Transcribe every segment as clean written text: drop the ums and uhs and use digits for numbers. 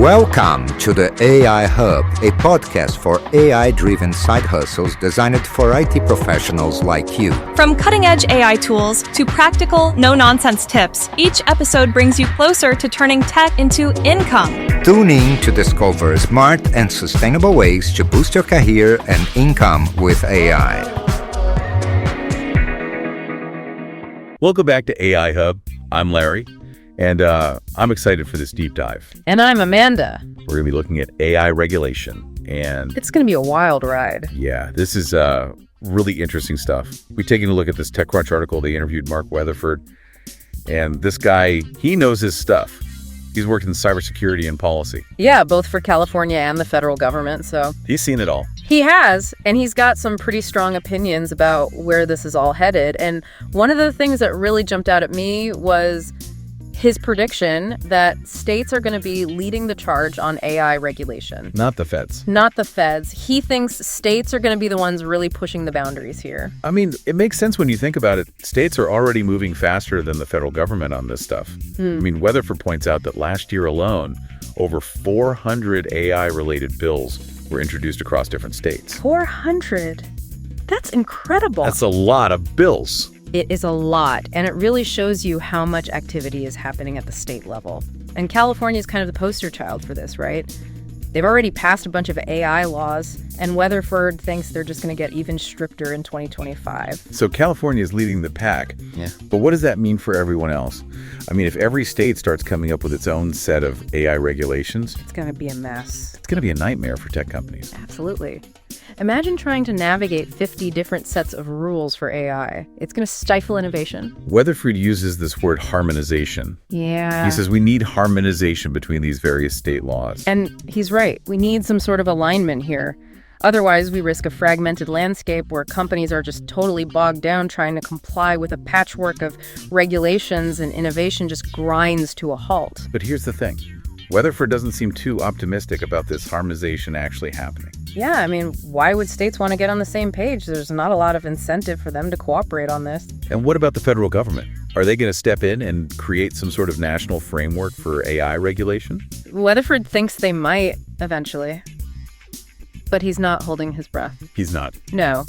Welcome to the AI Hub, a podcast for AI-driven side hustles designed for IT professionals like you. From cutting-edge AI tools to practical, no-nonsense tips, each episode brings you closer to turning tech into income. Tune in to discover smart and sustainable ways to boost your career and income with AI. Welcome back to AI Hub. I'm Larry, and I'm excited for this deep dive. And I'm Amanda. We're going to be looking at AI regulation, and It's going to be a wild ride. yeah, this is really interesting stuff. We're taking a look at this TechCrunch article. They interviewed Mark Weatherford, and this guy, he knows his stuff. He's worked in cybersecurity and policy. Yeah, both for California and the federal government, so He's seen it all. he has, and he's got some pretty strong opinions about where this is all headed. And one of the things that really jumped out at me was his prediction that states are going to be leading the charge on AI regulation. Not the feds. Not the feds. He thinks states are going to be the ones really pushing the boundaries here. I mean, it makes sense when you think about it. States are already moving faster than the federal government on this stuff. I mean, Weatherford points out that last year alone, over 400 AI-related bills were introduced across different states. 400? That's incredible. That's a lot of bills. It is a lot, and it really shows you how much activity is happening at the state level. And California is kind of the poster child for this, right? They've already passed a bunch of AI laws, and Weatherford thinks they're just going to get even stricter in 2025. So California is leading the pack. Yeah. But what does that mean for everyone else? I mean, if every state starts coming up with its own set of AI regulations, It's going to be a mess. it's going to be a nightmare for tech companies. Absolutely. Imagine trying to navigate 50 different sets of rules for AI. It's going to stifle innovation. Weatherford uses this word harmonization. Yeah. He says we need harmonization between these various state laws. And he's right. We need some sort of alignment here. Otherwise, we risk a fragmented landscape where companies are just totally bogged down trying to comply with a patchwork of regulations, and innovation just grinds to a halt. But here's the thing. Weatherford doesn't seem too optimistic about this harmonization actually happening. Yeah, I mean, why would states want to get on the same page? There's not a lot of incentive for them to cooperate on this. And what about the federal government? Are they going to step in and create some sort of national framework for AI regulation? Weatherford thinks they might eventually, but he's not holding his breath. He's not. No.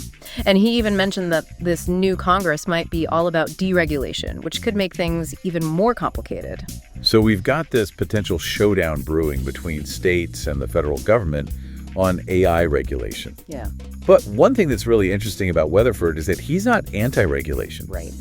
And he even mentioned that this new Congress might be all about deregulation, which could make things even more complicated. So we've got this potential showdown brewing between states and the federal government on AI regulation. Yeah. But one thing that's really interesting about Weatherford is that he's not anti-regulation. Right.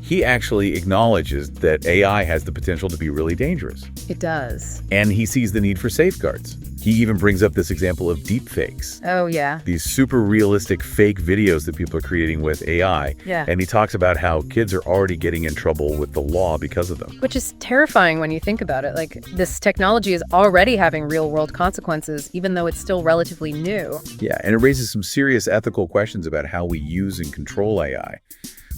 He actually acknowledges that AI has the potential to be really dangerous. It does. And he sees the need for safeguards. He even brings up this example of deepfakes. Oh, yeah. These super realistic fake videos that people are creating with AI. Yeah. And he talks about how kids are already getting in trouble with the law because of them. Which is terrifying when you think about it. Like, this technology is already having real-world consequences, even though it's still relatively new. Yeah, and it raises some serious ethical questions about how we use and control AI.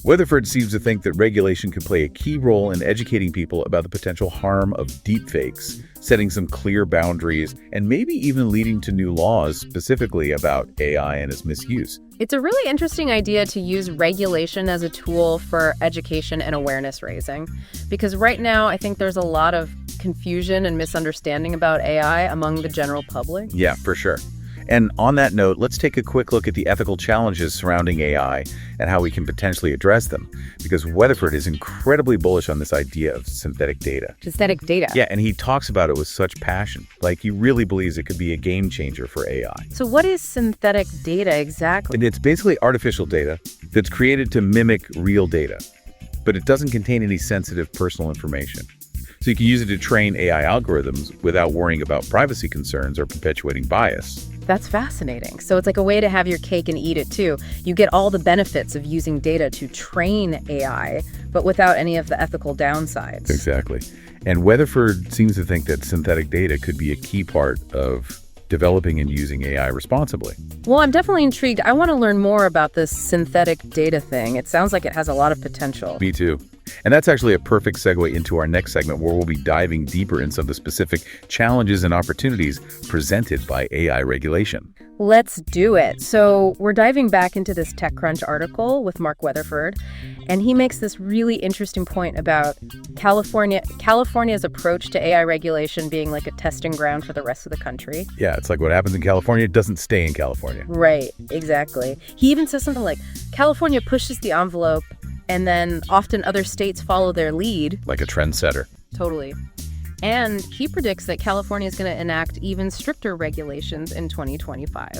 Weatherford seems to think that regulation can play a key role in educating people about the potential harm of deepfakes, setting some clear boundaries, and maybe even leading to new laws specifically about AI and its misuse. It's a really interesting idea to use regulation as a tool for education and awareness raising. Because right now, I think there's a lot of confusion and misunderstanding about AI among the general public. Yeah, for sure. And on that note, let's take a quick look at the ethical challenges surrounding AI and how we can potentially address them. Because Weatherford is incredibly bullish on this idea of synthetic data. Synthetic data. Yeah, and he talks about it with such passion. Like, he really believes it could be a game changer for AI. So what is synthetic data exactly? And it's basically artificial data that's created to mimic real data, but it doesn't contain any sensitive personal information. So you can use it to train AI algorithms without worrying about privacy concerns or perpetuating bias. That's fascinating. So it's like a way to have your cake and eat it too. You get all the benefits of using data to train AI, but without any of the ethical downsides. Exactly. And Weatherford seems to think that synthetic data could be a key part of developing and using AI responsibly. Well, I'm definitely intrigued. I want to learn more about this synthetic data thing. It sounds like it has a lot of potential. Me too. And that's actually a perfect segue into our next segment, where we'll be diving deeper into some of the specific challenges and opportunities presented by AI regulation. Let's do it. So we're diving back into this TechCrunch article with Mark Weatherford. And he makes this really interesting point about California's approach to AI regulation being like a testing ground for the rest of the country. Yeah, it's like what happens in California doesn't stay in California. Right, exactly. He even says something like, California pushes the envelope, and then often other states follow their lead. Like a trendsetter. Totally. And he predicts that California is going to enact even stricter regulations in 2025.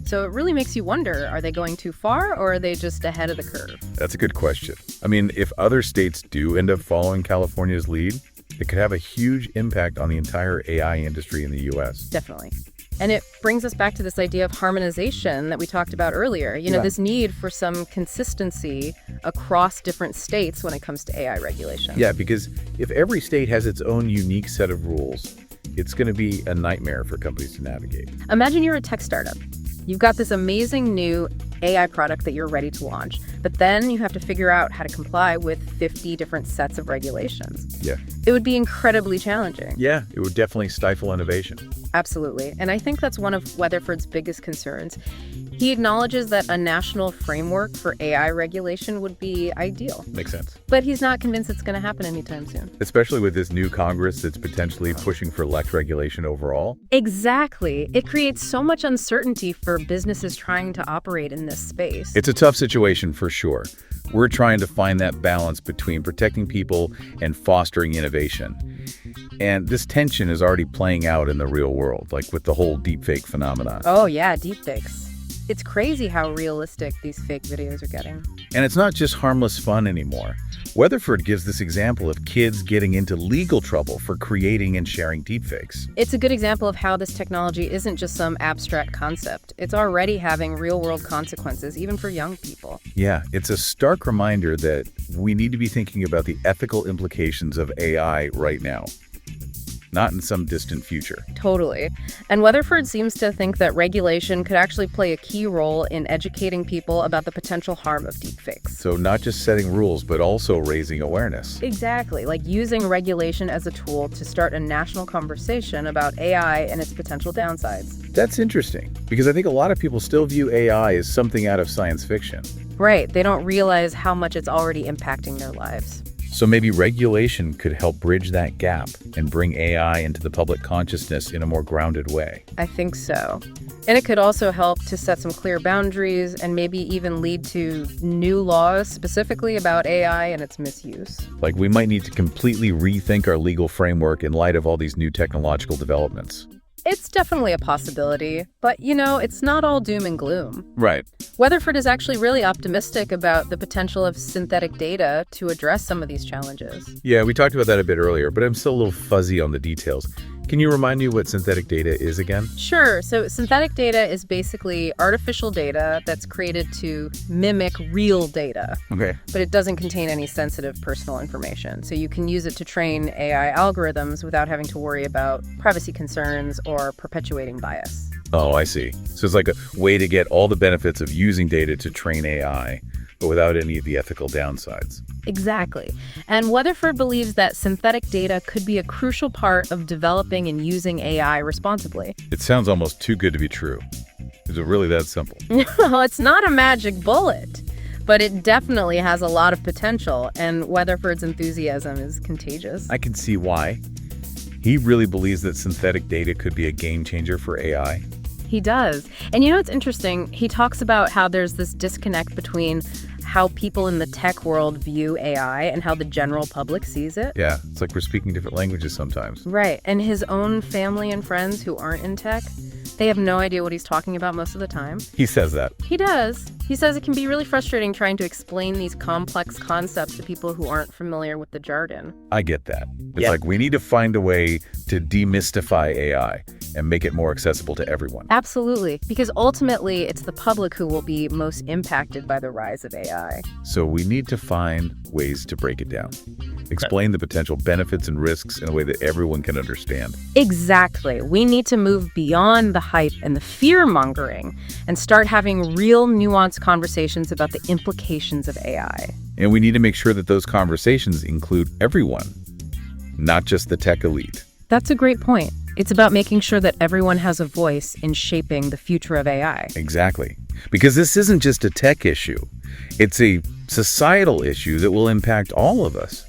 So it really makes you wonder, are they going too far or are they just ahead of the curve? That's a good question. I mean, if other states do end up following California's lead, it could have a huge impact on the entire AI industry in the U.S. Definitely. And it brings us back to this idea of harmonization that we talked about earlier. This need for some consistency across different states when it comes to AI regulation. Yeah, because if every state has its own unique set of rules, it's going to be a nightmare for companies to navigate. Imagine you're a tech startup. You've got this amazing new AI product that you're ready to launch, but then you have to figure out how to comply with 50 different sets of regulations. Yeah. It would be incredibly challenging. Yeah, it would definitely stifle innovation. Absolutely. And I think that's one of Weatherford's biggest concerns. He acknowledges that a national framework for AI regulation would be ideal. Makes sense. But he's not convinced it's going to happen anytime soon. Especially with this new Congress that's potentially pushing for less regulation overall. Exactly. It creates so much uncertainty for businesses trying to operate in this space. It's a tough situation for sure. We're trying to find that balance between protecting people and fostering innovation. And this tension is already playing out in the real world, like with the whole deepfake phenomenon. Oh, yeah, deepfakes. It's crazy how realistic these fake videos are getting. And it's not just harmless fun anymore. Weatherford gives this example of kids getting into legal trouble for creating and sharing deepfakes. It's a good example of how this technology isn't just some abstract concept. It's already having real-world consequences, even for young people. Yeah, it's a stark reminder that we need to be thinking about the ethical implications of AI right now, not in some distant future. Totally. And Weatherford seems to think that regulation could actually play a key role in educating people about the potential harm of deepfakes. So not just setting rules, but also raising awareness. Exactly, like using regulation as a tool to start a national conversation about AI and its potential downsides. That's interesting, because I think a lot of people still view AI as something out of science fiction. Right, they don't realize how much it's already impacting their lives. So maybe regulation could help bridge that gap and bring AI into the public consciousness in a more grounded way. I think so. And it could also help to set some clear boundaries and maybe even lead to new laws specifically about AI and its misuse. Like we might need to completely rethink our legal framework in light of all these new technological developments. It's definitely a possibility, but it's not all doom and gloom. Right. Weatherford is actually really optimistic about the potential of synthetic data to address some of these challenges. Yeah, we talked about that a bit earlier, but I'm still a little fuzzy on the details. Can you remind me what synthetic data is again? Sure. So synthetic data is basically artificial data that's created to mimic real data. Okay. But it doesn't contain any sensitive personal information. So you can use it to train AI algorithms without having to worry about privacy concerns or perpetuating bias. Oh, I see. So it's like a way to get all the benefits of using data to train AI, but without any of the ethical downsides. Exactly. And Weatherford believes that synthetic data could be a crucial part of developing and using AI responsibly. It sounds almost too good to be true. Is it really that simple? Well, it's not a magic bullet, but it definitely has a lot of potential, and Weatherford's enthusiasm is contagious. I can see why. He really believes that synthetic data could be a game changer for AI. He does. And it's interesting. He talks about how there's this disconnect between how people in the tech world view AI and how the general public sees it. Yeah, it's like we're speaking different languages sometimes. Right. And his own family and friends who aren't in tech, they have no idea what he's talking about most of the time. He says that. He does. He says it can be really frustrating trying to explain these complex concepts to people who aren't familiar with the jargon. I get that. It's like we need to find a way to demystify AI and make it more accessible to everyone. Absolutely, because ultimately it's the public who will be most impacted by the rise of AI. So we need to find ways to break it down. Explain the potential benefits and risks in a way that everyone can understand. Exactly. We need to move beyond the hype and the fear-mongering and start having real nuanced conversations about the implications of AI. And we need to make sure that those conversations include everyone, not just the tech elite. That's a great point. It's about making sure that everyone has a voice in shaping the future of AI. Exactly. Because this isn't just a tech issue. It's a societal issue that will impact all of us.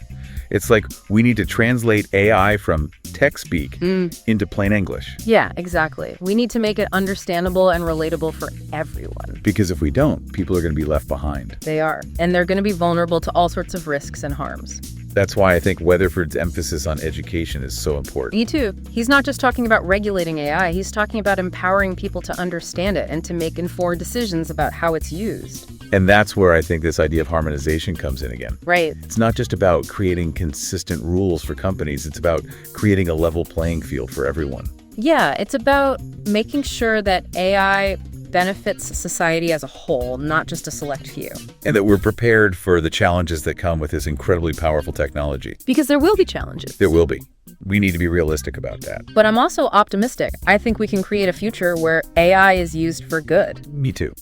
It's like we need to translate AI from tech speak into plain English. Yeah, exactly. We need to make it understandable and relatable for everyone. Because if we don't, people are going to be left behind. They are. And they're going to be vulnerable to all sorts of risks and harms. That's why I think Weatherford's emphasis on education is so important. Me too. He's not just talking about regulating AI, he's talking about empowering people to understand it and to make informed decisions about how it's used. And that's where I think this idea of harmonization comes in again. Right. It's not just about creating consistent rules for companies, it's about creating a level playing field for everyone. Yeah, it's about making sure that AI benefits society as a whole, not just a select few. And that we're prepared for the challenges that come with this incredibly powerful technology. Because there will be challenges. There will be. We need to be realistic about that. But I'm also optimistic. I think we can create a future where AI is used for good. Me too.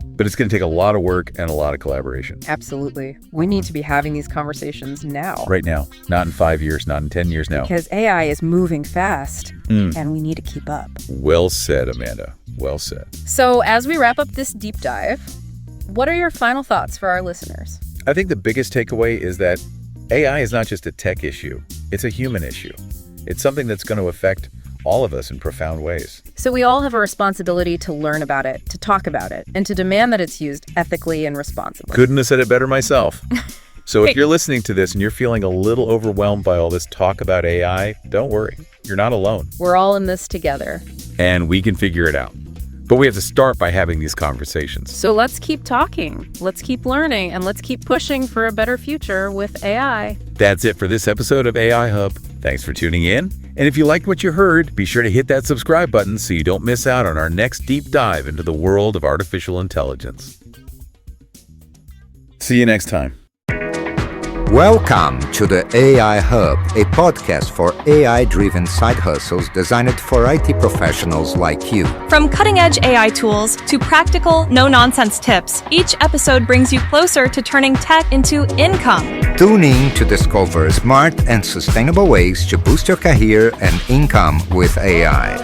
But it's going to take a lot of work and a lot of collaboration. Absolutely. We need to be having these conversations now. Right now. Not in 5 years, not in 10 years now. Because AI is moving fast, and we need to keep up. Well said, Amanda. Well said. So as we wrap up this deep dive, what are your final thoughts for our listeners? I think the biggest takeaway is that AI is not just a tech issue. It's a human issue. It's something that's going to affect all of us in profound ways. So we all have a responsibility to learn about it, to talk about it, and to demand that it's used ethically and responsibly. Couldn't have said it better myself. So if you're listening to this and you're feeling a little overwhelmed by all this talk about AI, don't worry. You're not alone. We're all in this together. And we can figure it out. But we have to start by having these conversations. So let's keep talking, let's keep learning, and let's keep pushing for a better future with AI. That's it for this episode of AI Hub. Thanks for tuning in. And if you liked what you heard, be sure to hit that subscribe button so you don't miss out on our next deep dive into the world of artificial intelligence. See you next time. Welcome to the AI Hub, a podcast for AI-driven side hustles designed for IT professionals like you. From cutting-edge AI tools to practical, no-nonsense tips, each episode brings you closer to turning tech into income. Tune in to discover smart and sustainable ways to boost your career and income with AI.